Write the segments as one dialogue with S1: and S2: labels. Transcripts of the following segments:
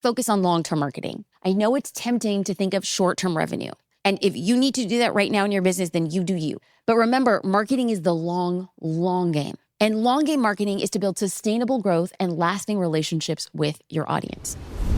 S1: focus on long-term marketing. I know it's tempting to think of short-term revenue. And if you need to do that right now in your business, then you do you. But remember, marketing is the long game. And long game marketing is to build sustainable growth and lasting relationships with your audience.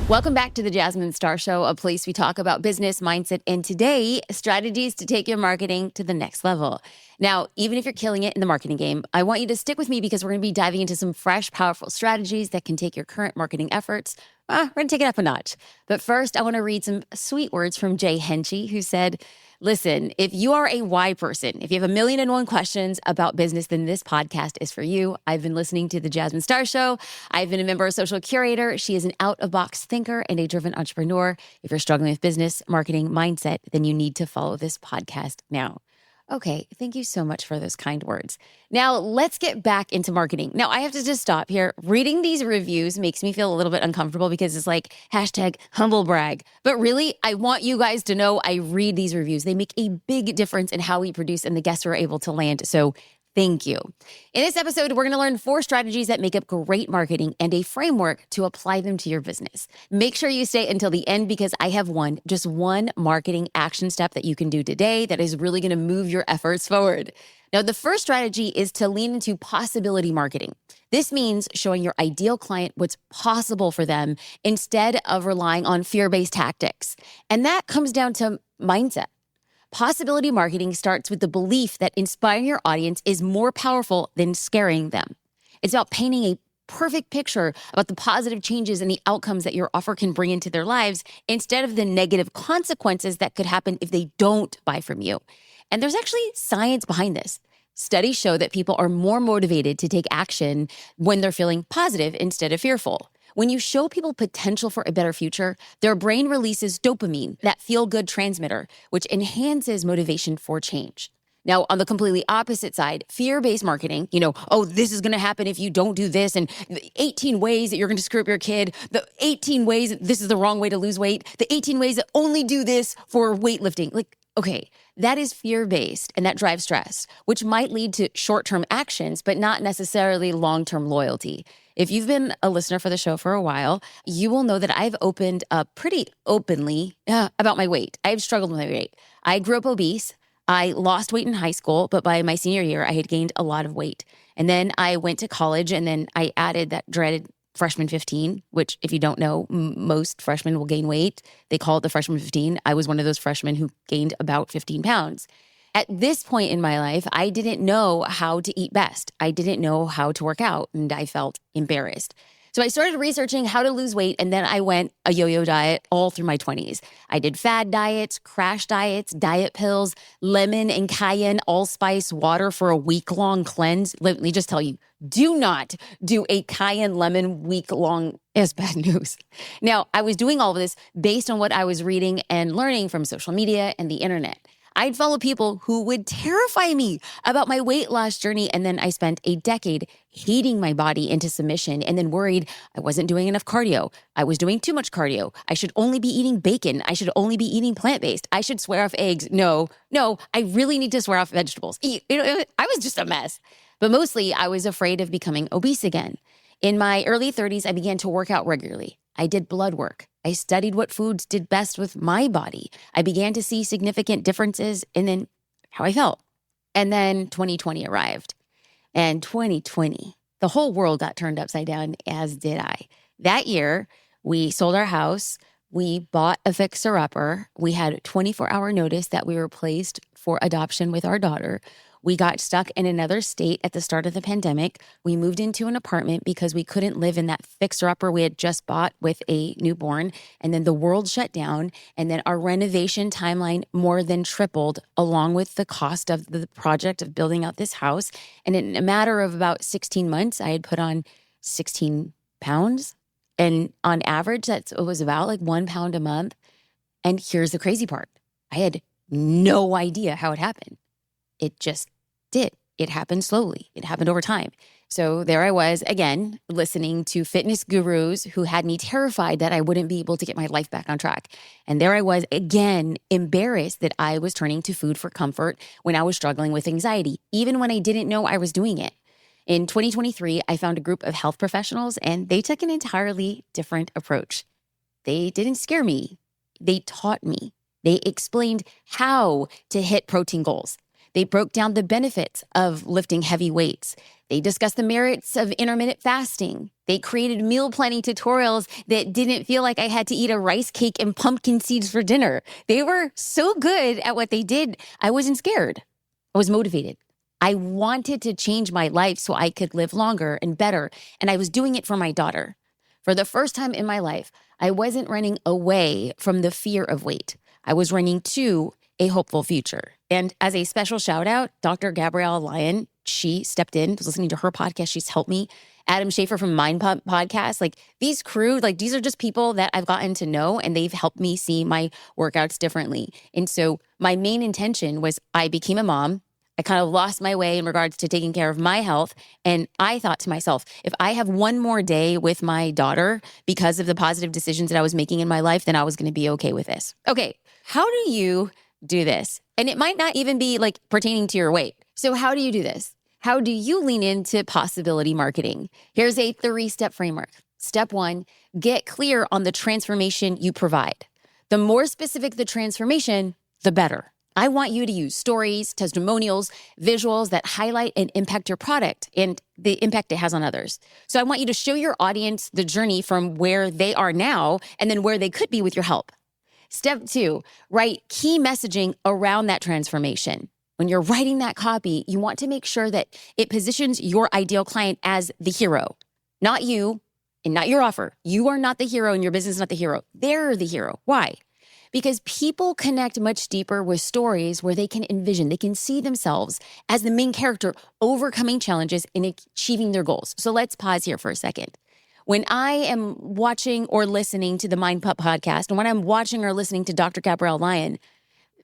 S1: Welcome back to the Jasmine Star Show, a place we talk about business, mindset, and today, strategies to take your marketing to the next level. Now, even if you're killing it in the marketing game, I want you to stick with me because we're going to be diving into some fresh, powerful strategies that can take your current marketing efforts. We're going to take it up a notch. But first, I want to read some sweet words from Jay Henchy, who said, listen, if you are a why person, if you have 1,000,001 questions about business, then this podcast is for you. I've been listening to the Jasmine Star Show. I've been a member of Social Curator. She is an out-of-box thinker and a driven entrepreneur. If you're struggling with business, marketing, mindset, then you need to follow this podcast now. Okay, thank you so much for those kind words. Now, let's get back into marketing. Now, I have to just stop here. Reading these reviews makes me feel a little bit uncomfortable because it's like #humble brag. But really, I want you guys to know I read these reviews. They make a big difference in how we produce and the guests we're able to land. So thank you. In this episode, we're going to learn 4 strategies that make up great marketing and a framework to apply them to your business. Make sure you stay until the end because I have just one marketing action step that you can do today that is really going to move your efforts forward. Now, the first strategy is to lean into possibility marketing. This means showing your ideal client what's possible for them instead of relying on fear-based tactics. And that comes down to mindset. Possibility marketing starts with the belief that inspiring your audience is more powerful than scaring them. It's about painting a perfect picture about the positive changes and the outcomes that your offer can bring into their lives instead of the negative consequences that could happen if they don't buy from you. And there's actually science behind this. Studies show that people are more motivated to take action when they're feeling positive instead of fearful. When you show people potential for a better future, their brain releases dopamine, that feel-good transmitter, which enhances motivation for change. Now, on the completely opposite side, fear-based marketing, this is going to happen if you don't do this, and the 18 ways that you're going to screw up your kid, the 18 ways that this is the wrong way to lose weight, the 18 ways that only do this for weightlifting. Okay, that is fear-based, and that drives stress, which might lead to short-term actions, but not necessarily long-term loyalty. If you've been a listener for the show for a while, you will know that I've opened up pretty openly about my weight. I've struggled with my weight. I grew up obese. I lost weight in high school, but by my senior year, I had gained a lot of weight. And then I went to college, and then I added that dreaded freshman 15, which if you don't know, most freshmen will gain weight. They call it the freshman 15. I was one of those freshmen who gained about 15 pounds. At this point in my life, I didn't know how to eat best. I didn't know how to work out, and I felt embarrassed. So I started researching how to lose weight, and then I went a yo-yo diet all through my 20s. I did fad diets, crash diets, diet pills, lemon and cayenne allspice water for a week-long cleanse. Let me just tell you, do not do a cayenne lemon week-long. It's bad news. Now, I was doing all of this based on what I was reading and learning from social media and the internet. I'd follow people who would terrify me about my weight loss journey, and then I spent a decade hating my body into submission and then worried I wasn't doing enough cardio. I was doing too much cardio. I should only be eating bacon. I should only be eating plant-based. I should swear off eggs. No, I really need to swear off vegetables. I was just a mess. But mostly, I was afraid of becoming obese again. In my early 30s, I began to work out regularly. I did blood work. I studied what foods did best with my body. I began to see significant differences in how I felt. And then 2020 arrived. And 2020, the whole world got turned upside down, as did I. That year, we sold our house. We bought a fixer-upper. We had 24-hour notice that we were placed for adoption with our daughter. We got stuck in another state at the start of the pandemic. We moved into an apartment because we couldn't live in that fixer-upper we had just bought with a newborn. And then the world shut down. And then our renovation timeline more than tripled along with the cost of the project of building out this house. And in a matter of about 16 months, I had put on 16 pounds. And on average, it was about like 1 pound a month. And here's the crazy part. I had no idea how it happened. It just did. It happened slowly. It happened over time. So there I was again, listening to fitness gurus who had me terrified that I wouldn't be able to get my life back on track. And there I was again, embarrassed that I was turning to food for comfort when I was struggling with anxiety, even when I didn't know I was doing it. In 2023, I found a group of health professionals and they took an entirely different approach. they didn't scare me. They taught me. They explained how to hit protein goals. They broke down the benefits of lifting heavy weights. They discussed the merits of intermittent fasting. They created meal planning tutorials that didn't feel like I had to eat a rice cake and pumpkin seeds for dinner. They were so good at what they did, I wasn't scared. I was motivated. I wanted to change my life so I could live longer and better, and I was doing it for my daughter. For the first time in my life, I wasn't running away from the fear of weight. I was running to a hopeful future. And as a special shout out, Dr. Gabrielle Lyon, she stepped in, was listening to her podcast. She's helped me. Adam Schaefer from Mind Pump podcast, like these crew, like these are just people that I've gotten to know and they've helped me see my workouts differently. And so my main intention was I became a mom. I kind of lost my way in regards to taking care of my health. And I thought to myself, if I have one more day with my daughter because of the positive decisions that I was making in my life, then I was going to be okay with this. Okay, how do you do this? And it might not even be like pertaining to your weight. So how do you do this? How do you lean into possibility marketing? Here's a 3-step framework. Step 1, get clear on the transformation you provide. The more specific the transformation, the better. I want you to use stories, testimonials, visuals that highlight and impact your product and the impact it has on others. So I want you to show your audience the journey from where they are now and then where they could be with your help. Step 2, write key messaging around that transformation. When you're writing that copy, you want to make sure that it positions your ideal client as the hero, not you and not your offer. You are not the hero and your business is not the hero. They're the hero. Why? Because people connect much deeper with stories where they can envision, they can see themselves as the main character overcoming challenges and achieving their goals. So let's pause here for a second. When I am watching or listening to the Mind Pump podcast, and when I'm watching or listening to Dr. Gabrielle Lyon,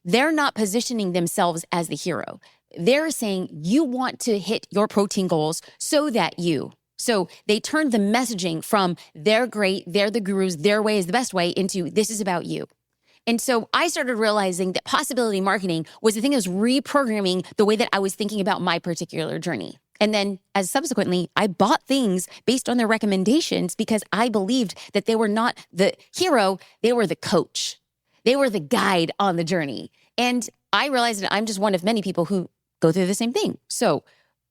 S1: they're not positioning themselves as the hero. They're saying you want to hit your protein goals so that you. So they turned the messaging from they're great, they're the gurus, their way is the best way into this is about you. And so I started realizing that possibility marketing was the thing that was reprogramming the way that I was thinking about my particular journey. And then as subsequently, I bought things based on their recommendations because I believed that they were not the hero, they were the coach. They were the guide on the journey. And I realized that I'm just one of many people who go through the same thing. So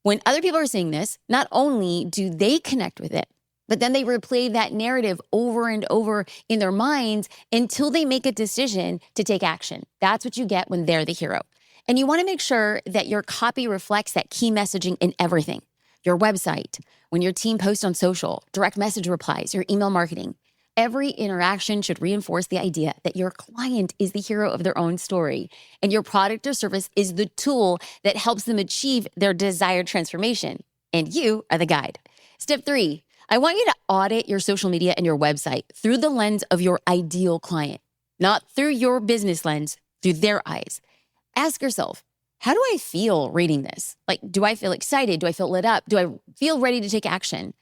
S1: when other people are saying this, not only do they connect with it, but then they replay that narrative over and over in their minds until they make a decision to take action. That's what you get when they're the hero. And you want to make sure that your copy reflects that key messaging in everything. Your website, when your team posts on social, direct message replies, your email marketing. Every interaction should reinforce the idea that your client is the hero of their own story and your product or service is the tool that helps them achieve their desired transformation. And you are the guide. Step 3, I want you to audit your social media and your website through the lens of your ideal client, not through your business lens, through their eyes. Ask yourself, how do I feel reading this? Like, do I feel excited? Do I feel lit up? Do I feel ready to take action?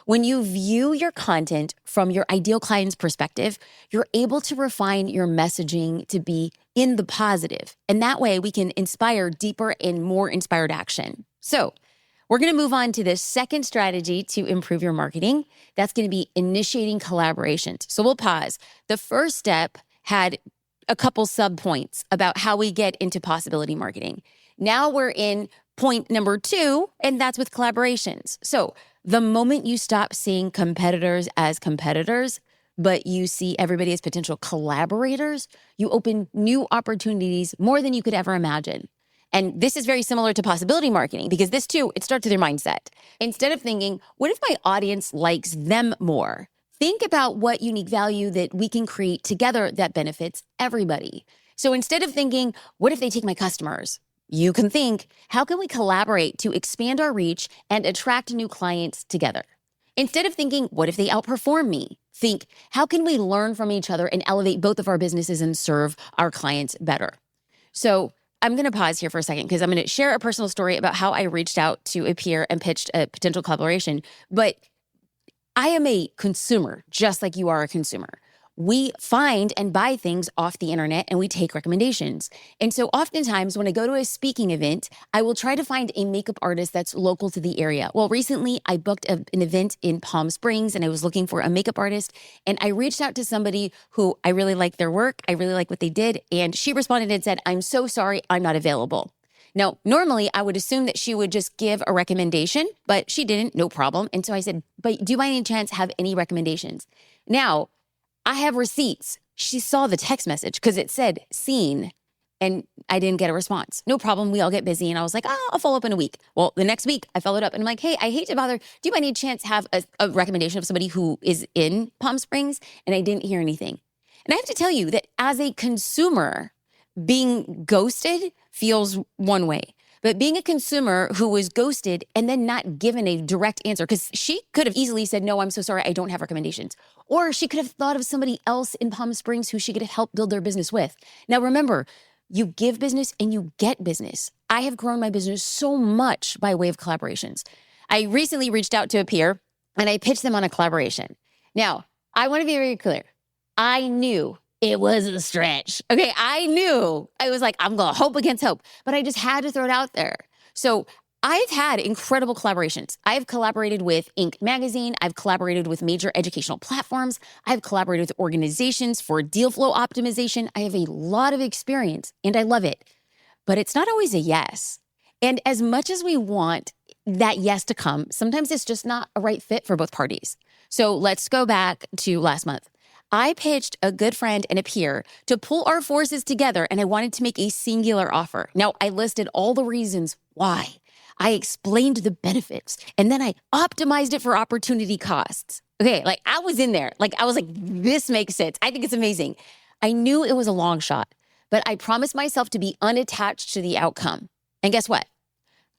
S1: When you view your content from your ideal client's perspective, you're able to refine your messaging to be in the positive. And that way we can inspire deeper and more inspired action. So we're going to move on to the second strategy to improve your marketing. That's going to be initiating collaborations. So we'll pause. The first step had a couple sub-points about how we get into possibility marketing. Now we're in point number 2, and that's with collaborations. So the moment you stop seeing competitors as competitors, but you see everybody as potential collaborators, you open new opportunities more than you could ever imagine. And this is very similar to possibility marketing because this too, it starts with your mindset. Instead of thinking, what if my audience likes them more? Think about what unique value that we can create together that benefits everybody. So instead of thinking, what if they take my customers? You can think, how can we collaborate to expand our reach and attract new clients together? Instead of thinking, what if they outperform me? Think, how can we learn from each other and elevate both of our businesses and serve our clients better? So I'm going to pause here for a second because I'm going to share a personal story about how I reached out to a peer and pitched a potential collaboration. But I am a consumer, just like you are a consumer. we find and buy things off the internet and we take recommendations. And so oftentimes when I go to a speaking event, I will try to find a makeup artist that's local to the area. Well, recently I booked an event in Palm Springs and I was looking for a makeup artist, and I reached out to somebody who I really liked their work. I really like what they did. And she responded and said, "I'm so sorry, I'm not available." Now, normally I would assume that she would just give a recommendation, but she didn't, no problem. And so I said, "But do you by any chance have any recommendations?" Now, I have receipts. She saw the text message because it said seen, and I didn't get a response. No problem. We all get busy. And I was like, "Oh, I'll follow up in a week." Well, the next week I followed up and I'm like, "Hey, I hate to bother. Do you by any chance have a recommendation of somebody who is in Palm Springs?" And I didn't hear anything. And I have to tell you that as a consumer, being ghosted feels one way. But being a consumer who was ghosted and then not given a direct answer, because she could have easily said, "No, I'm so sorry, I don't have recommendations." Or she could have thought of somebody else in Palm Springs who she could have helped build their business with. Now, remember, you give business and you get business. I have grown my business so much by way of collaborations. I recently reached out to a peer and I pitched them on a collaboration. Now, I want to be very clear. I knew it was a stretch. Okay, I knew. I was like, I'm going to hope against hope, but I just had to throw it out there. So I've had incredible collaborations. I've collaborated with Inc. magazine. I've collaborated with major educational platforms. I've collaborated with organizations for deal flow optimization. I have a lot of experience and I love it, but it's not always a yes. And as much as we want that yes to come, sometimes it's just not a right fit for both parties. So let's go back to last month. I pitched a good friend and a peer to pull our forces together, and I wanted to make a singular offer. Now, I listed all the reasons why. I explained the benefits, and then I optimized it for opportunity costs. Okay, like I was in there. Like I was like, this makes sense. I think it's amazing. I knew it was a long shot, but I promised myself to be unattached to the outcome. And guess what?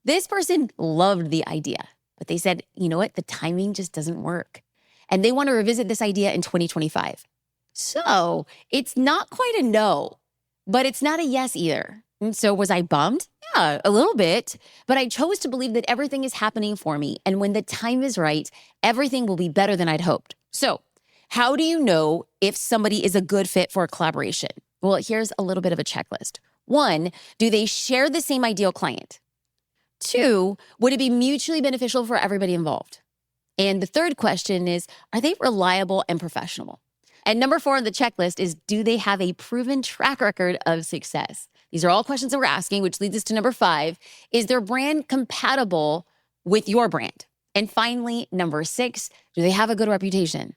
S1: This person loved the idea, but they said, "You know what? The timing just doesn't work." And they want to revisit this idea in 2025. So it's not quite a no, but it's not a yes either. And so was I bummed? Yeah, a little bit. But I chose to believe that everything is happening for me. And when the time is right, everything will be better than I'd hoped. So how do you know if somebody is a good fit for a collaboration? Well, here's a little bit of a checklist. 1, do they share the same ideal client? 2, would it be mutually beneficial for everybody involved? And the third question is, are they reliable and professional? And number 4 on the checklist is, do they have a proven track record of success? These are all questions that we're asking, which leads us to number 5. Is their brand compatible with your brand? And finally, number 6, do they have a good reputation?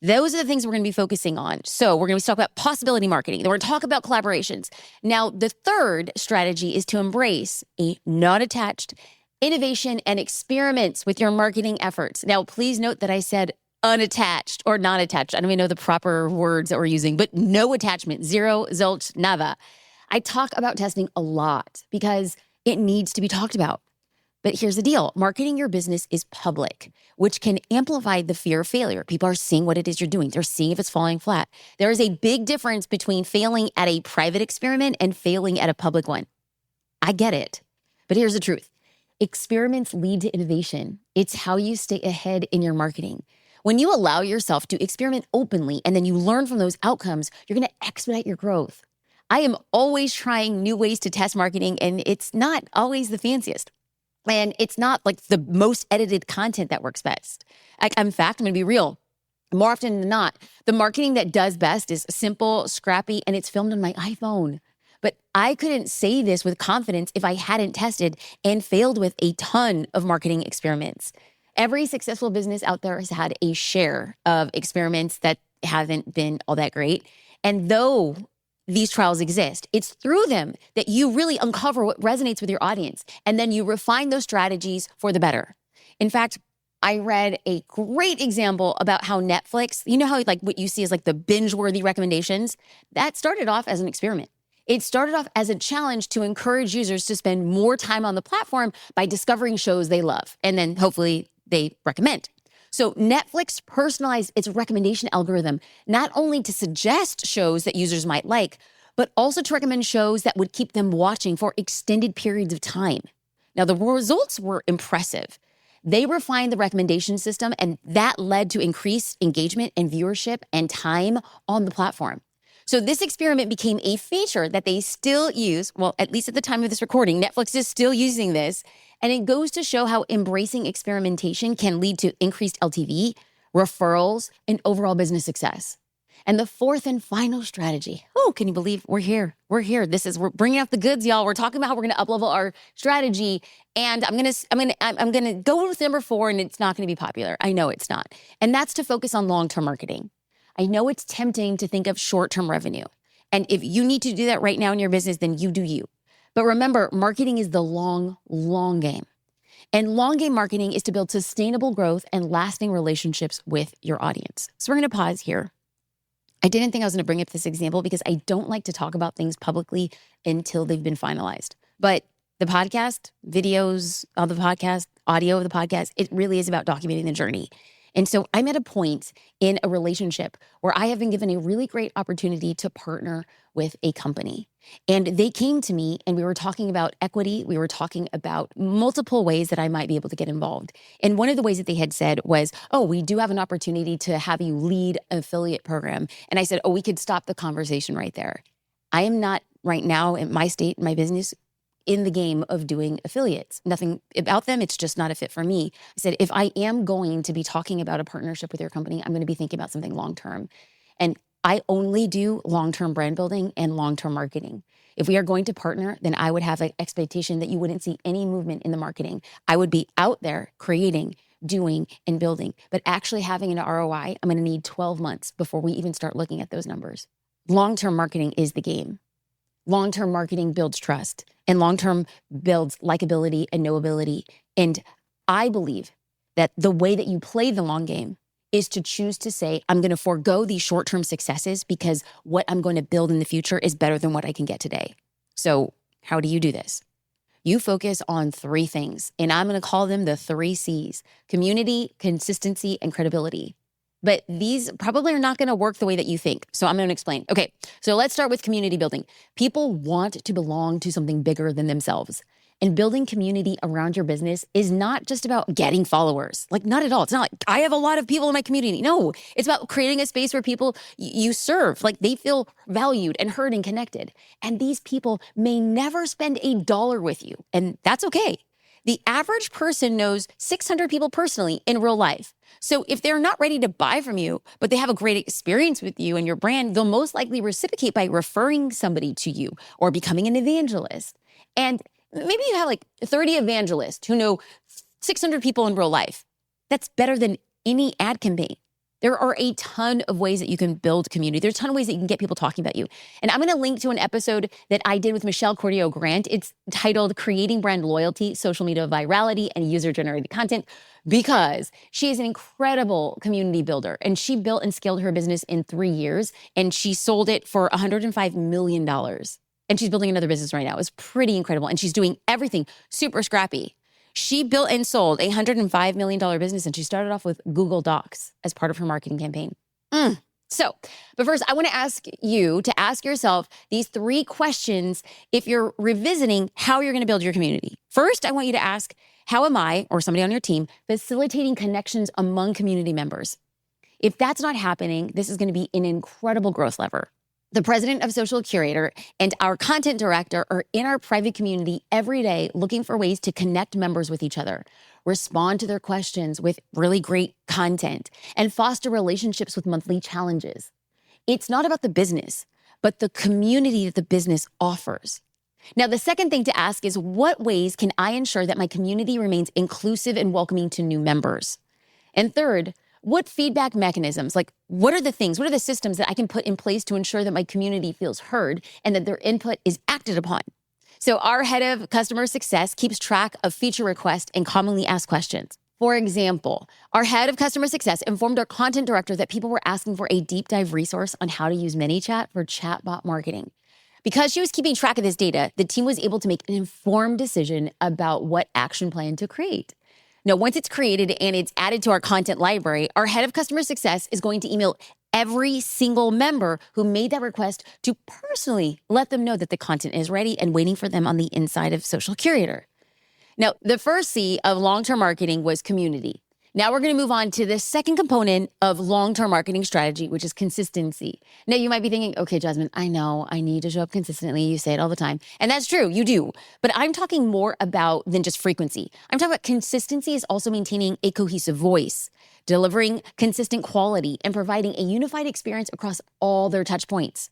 S1: Those are the things we're going to be focusing on. So we're going to talk about possibility marketing. Then we're going to talk about collaborations. Now, the third strategy is to embrace a non-attached innovation and experiments with your marketing efforts. Now, please note that I said unattached or non-attached. I don't even know the proper words that we're using, but no attachment, zero, zilch, nada. I talk about testing a lot because it needs to be talked about. But here's the deal. Marketing your business is public, which can amplify the fear of failure. People are seeing what it is you're doing. They're seeing if it's falling flat. There is a big difference between failing at a private experiment and failing at a public one. I get it. But here's the truth. Experiments lead to innovation. It's how you stay ahead in your marketing. When you allow yourself to experiment openly and then you learn from those outcomes, you're going to expedite your growth. I am always trying new ways to test marketing, and it's not always the fanciest. And it's not like the most edited content that works best. In fact, I'm going to be real. More often than not, the marketing that does best is simple, scrappy, and it's filmed on my iPhone. But I couldn't say this with confidence if I hadn't tested and failed with a ton of marketing experiments. Every successful business out there has had a share of experiments that haven't been all that great. And though these trials exist, it's through them that you really uncover what resonates with your audience. And then you refine those strategies for the better. In fact, I read a great example about how Netflix, you know how like what you see is like the binge-worthy recommendations? That started off as an experiment. It started off as a challenge to encourage users to spend more time on the platform by discovering shows they love. And then hopefully they recommend. So Netflix personalized its recommendation algorithm, not only to suggest shows that users might like, but also to recommend shows that would keep them watching for extended periods of time. Now, the results were impressive. They refined the recommendation system, and that led to increased engagement and viewership and time on the platform. So this experiment became a feature that they still use. Well, at least at the time of this recording, Netflix is still using this. And it goes to show how embracing experimentation can lead to increased LTV, referrals, and overall business success. And the fourth and final strategy. Oh, can you believe we're here? We're here. We're bringing out the goods, y'all. We're talking about how we're going to uplevel our strategy. And I'm going to go with number 4, and it's not going to be popular. I know it's not. And that's to focus on long-term marketing. I know it's tempting to think of short-term revenue. And if you need to do that right now in your business, then you do you. But remember, marketing is the long game. And long game marketing is to build sustainable growth and lasting relationships with your audience. So we're going to pause here. I didn't think I was going to bring up this example because I don't like to talk about things publicly until they've been finalized. But the podcast, videos of the podcast, audio of the podcast, it really is about documenting the journey. And so I'm at a point in a relationship where I have been given a really great opportunity to partner with a company. And they came to me and we were talking about equity. We were talking about multiple ways that I might be able to get involved. And one of the ways that they had said was, oh, we do have an opportunity to have you lead an affiliate program. And I said, oh, we could stop the conversation right there. I am not right now in my state, in my business, in the game of doing affiliates. Nothing about them. It's just not a fit for me. I said, if I am going to be talking about a partnership with your company, I'm going to be thinking about something long-term. And I only do long-term brand building and long-term marketing. If we are going to partner, then I would have an expectation that you wouldn't see any movement in the marketing. I would be out there creating, doing, and building. But actually having an ROI, I'm going to need 12 months before we even start looking at those numbers. Long-term marketing is the game. Long-term marketing builds trust, and long-term builds likability and knowability. And I believe that the way that you play the long game is to choose to say, I'm going to forego these short-term successes because what I'm going to build in the future is better than what I can get today. So how do you do this? You focus on 3 things, and I'm going to call them the 3 C's: community, consistency, and credibility. But these probably are not going to work the way that you think. So I'm going to explain. Okay, so let's start with community building. People want to belong to something bigger than themselves. And building community around your business is not just about getting followers. Like, not at all. It's not like I have a lot of people in my community. No, it's about creating a space where people you serve, like they feel valued and heard and connected. And these people may never spend $1 with you. And that's okay. The average person knows 600 people personally in real life. So if they're not ready to buy from you, but they have a great experience with you and your brand, they'll most likely reciprocate by referring somebody to you or becoming an evangelist. And maybe you have like 30 evangelists who know 600 people in real life. That's better than any ad campaign. There are a ton of ways that you can build community. There's a ton of ways that you can get people talking about you. And I'm going to link to an episode that I did with Michelle Cordio Grant. It's titled Creating Brand Loyalty, Social Media Virality, and User-Generated Content, because she is an incredible community builder. And she built and scaled her business in 3 years, and she sold it for $105 million. And she's building another business right now. It's pretty incredible. And she's doing everything super scrappy. She built and sold a $105 million business, and she started off with Google Docs as part of her marketing campaign. But first, I want to ask you to ask yourself these 3 questions if you're revisiting how you're going to build your community. First, I want you to ask, how am I, or somebody on your team, facilitating connections among community members? If that's not happening, this is going to be an incredible growth lever. The president of Social Curator and our content director are in our private community every day looking for ways to connect members with each other, respond to their questions with really great content, and foster relationships with monthly challenges. It's not about the business, but the community that the business offers. Now, the second thing to ask is, what ways can I ensure that my community remains inclusive and welcoming to new members? And third, what feedback mechanisms, like what are the systems that I can put in place to ensure that my community feels heard and that their input is acted upon? So our head of customer success keeps track of feature requests and commonly asked questions. For example, our head of customer success informed our content director that people were asking for a deep dive resource on how to use ManyChat for chatbot marketing. Because she was keeping track of this data, the team was able to make an informed decision about what action plan to create. Now, once it's created and it's added to our content library, our head of customer success is going to email every single member who made that request to personally let them know that the content is ready and waiting for them on the inside of Social Curator. Now, the first C of long-term marketing was community. Now we're going to move on to the second component of long-term marketing strategy, which is consistency. Now you might be thinking, okay, Jasmine, I know I need to show up consistently. You say it all the time. And that's true, you do. But I'm talking more about than just frequency. I'm talking about consistency is also maintaining a cohesive voice, delivering consistent quality, and providing a unified experience across all their touch points,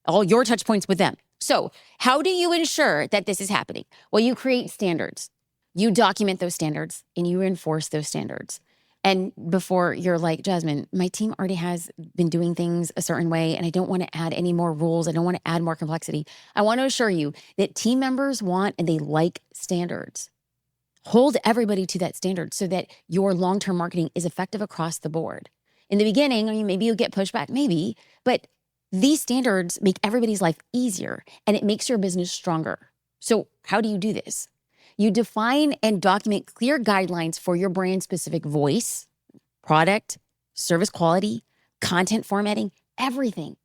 S1: all your touch points with them. So how do you ensure that this is happening? Well, you create standards. You document those standards and you enforce those standards. And before you're like, Jasmine, my team already has been doing things a certain way and I don't want to add any more rules. I don't want to add more complexity. I want to assure you that team members want and they like standards. Hold everybody to that standard so that your long-term marketing is effective across the board. In the beginning, I mean, maybe you'll get pushback, maybe, but these standards make everybody's life easier and it makes your business stronger. So how do you do this? You define and document clear guidelines for your brand-specific voice, product, service quality, content formatting, everything.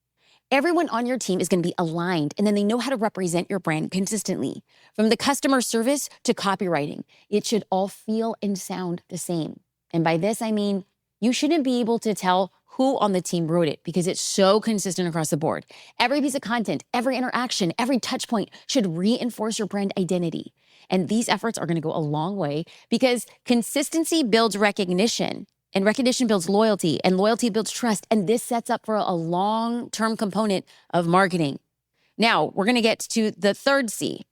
S1: Everyone on your team is going to be aligned, and then they know how to represent your brand consistently. From the customer service to copywriting, it should all feel and sound the same. And by this, I mean, you shouldn't be able to tell who on the team wrote it because it's so consistent across the board. Every piece of content, every interaction, every touch point should reinforce your brand identity. And these efforts are going to go a long way because consistency builds recognition and recognition builds loyalty and loyalty builds trust. And this sets up for a long-term component of marketing. Now we're going to get to the third C.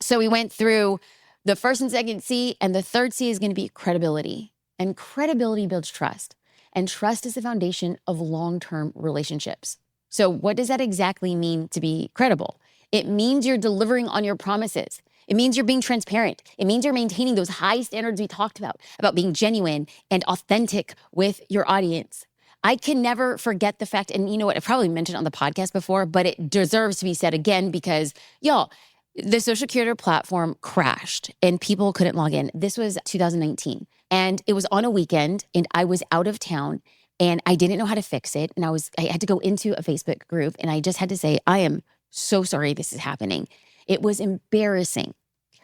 S1: So we went through the first and second C, and the third C is going to be credibility. And credibility builds trust. And trust is the foundation of long-term relationships. So what does that exactly mean to be credible? It means you're delivering on your promises. It means you're being transparent. It means you're maintaining those high standards we talked about being genuine and authentic with your audience. I can never forget the fact, and you know what, I've probably mentioned it on the podcast before, but it deserves to be said again because, y'all, the social curator platform crashed and people couldn't log in. This was 2019 and it was on a weekend and I was out of town and I didn't know how to fix it. And I had to go into a Facebook group and I just had to say, I am so sorry this is happening. It was embarrassing.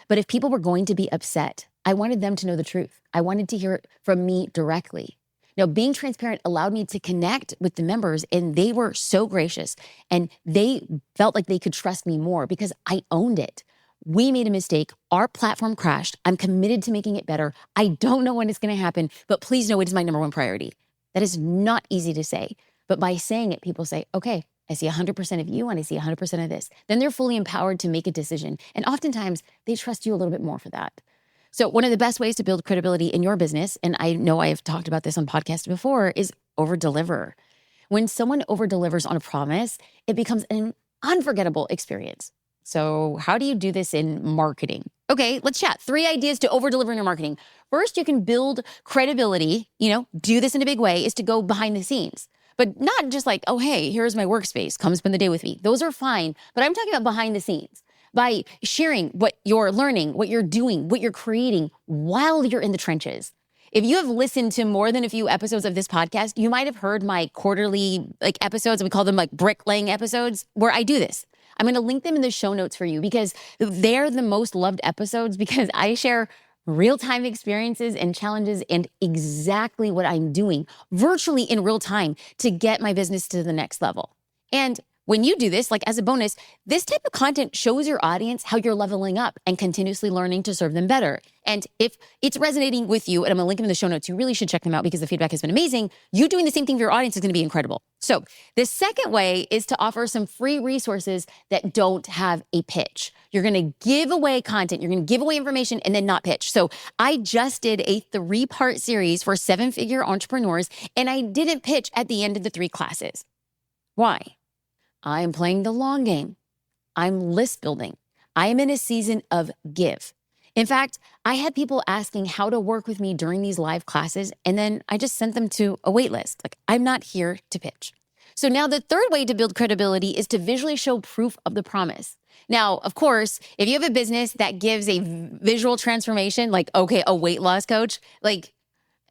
S1: But if people were going to be upset, I wanted them to know the truth. I wanted to hear it from me directly. Now, being transparent allowed me to connect with the members and they were so gracious and they felt like they could trust me more because I owned it. We made a mistake. Our platform crashed. I'm committed to making it better. I don't know when it's going to happen, but please know it is my number one priority. That is not easy to say, but by saying it, people say, okay, I see 100% of you and I see 100% of this. Then they're fully empowered to make a decision. And oftentimes they trust you a little bit more for that. So one of the best ways to build credibility in your business, and I know I have talked about this on podcasts before, is over-deliver. When someone over-delivers on a promise, it becomes an unforgettable experience. So how do you do this in marketing? Okay, let's chat. 3 ideas to over-deliver in your marketing. First, you can build credibility, do this in a big way, is to go behind the scenes. But not just like, oh, hey, here's my workspace. Come spend the day with me. Those are fine. But I'm talking about behind the scenes. By sharing what you're learning, what you're doing, what you're creating while you're in the trenches. If you have listened to more than a few episodes of this podcast, you might have heard my quarterly episodes, we call them bricklaying episodes, where I do this. I'm going to link them in the show notes for you because they're the most loved episodes because I share real-time experiences and challenges and exactly what I'm doing virtually in real time to get my business to the next level. And when you do this, as a bonus, this type of content shows your audience how you're leveling up and continuously learning to serve them better. And if it's resonating with you, and I'm going to link them in the show notes, you really should check them out because the feedback has been amazing. You doing the same thing for your audience is going to be incredible. So the second way is to offer some free resources that don't have a pitch. You're going to give away content, you're going to give away information and then not pitch. So I just did a 3-part series for 7-figure entrepreneurs and I didn't pitch at the end of the 3 classes. Why? I'm playing the long game. I'm list building. I am in a season of give. In fact, I had people asking how to work with me during these live classes, and then I just sent them to a wait list. I'm not here to pitch. So now the third way to build credibility is to visually show proof of the promise. Now, of course, if you have a business that gives a visual transformation, a weight loss coach,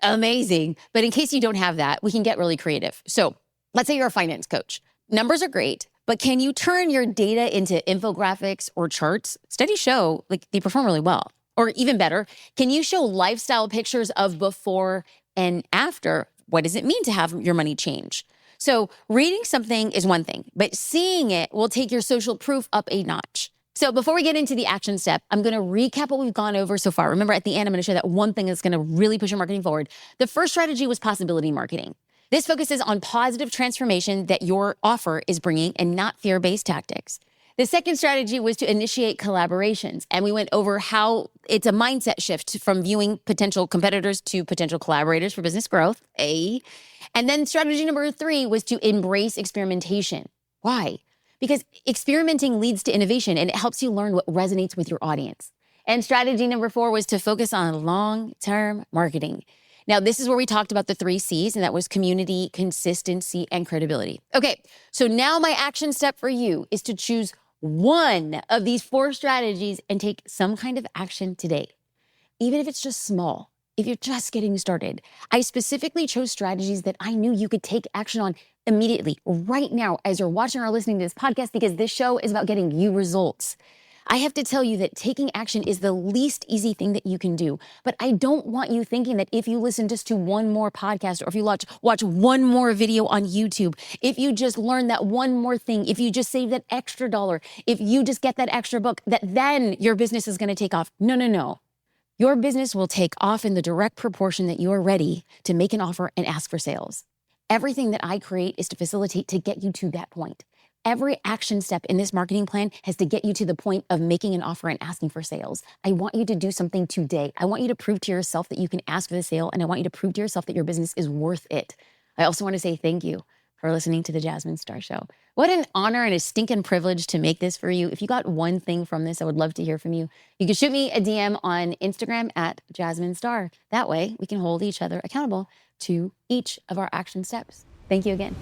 S1: amazing. But in case you don't have that, we can get really creative. So let's say you're a finance coach. Numbers are great, but can you turn your data into infographics or charts? Studies show they perform really well. Or even better, can you show lifestyle pictures of before and after? What does it mean to have your money change? So reading something is one thing, but seeing it will take your social proof up a notch. So before we get into the action step, I'm going to recap what we've gone over so far. Remember, at the end, I'm going to share that one thing that's going to really push your marketing forward. The first strategy was possibility marketing. This focuses on positive transformation that your offer is bringing and not fear-based tactics. The second strategy was to initiate collaborations. And we went over how it's a mindset shift from viewing potential competitors to potential collaborators for business growth, A. And then strategy number 3 was to embrace experimentation. Why? Because experimenting leads to innovation and it helps you learn what resonates with your audience. And strategy number 4 was to focus on long-term marketing. Now, this is where we talked about the 3 C's, and that was community, consistency, and credibility. Okay, so now my action step for you is to choose one of these 4 strategies and take some kind of action today, even if it's just small. If you're just getting started, I specifically chose strategies that I knew you could take action on immediately, right now, as you're watching or listening to this podcast, because this show is about getting you results. I have to tell you that taking action is the least easy thing that you can do. But I don't want you thinking that if you listen just to one more podcast, or if you watch one more video on YouTube, if you just learn that one more thing, if you just save that extra dollar, if you just get that extra book, that then your business is going to take off. No, no, no. Your business will take off in the direct proportion that you are ready to make an offer and ask for sales. Everything that I create is to facilitate to get you to that point. Every action step in this marketing plan has to get you to the point of making an offer and asking for sales. I want you to do something today. I want you to prove to yourself that you can ask for the sale, and I want you to prove to yourself that your business is worth it. I also want to say thank you for listening to the Jasmine Star Show. What an honor and a stinking privilege to make this for you. If you got one thing from this, I would love to hear from you. You can shoot me a DM on Instagram at Jasmine Star. That way we can hold each other accountable to each of our action steps. Thank you again.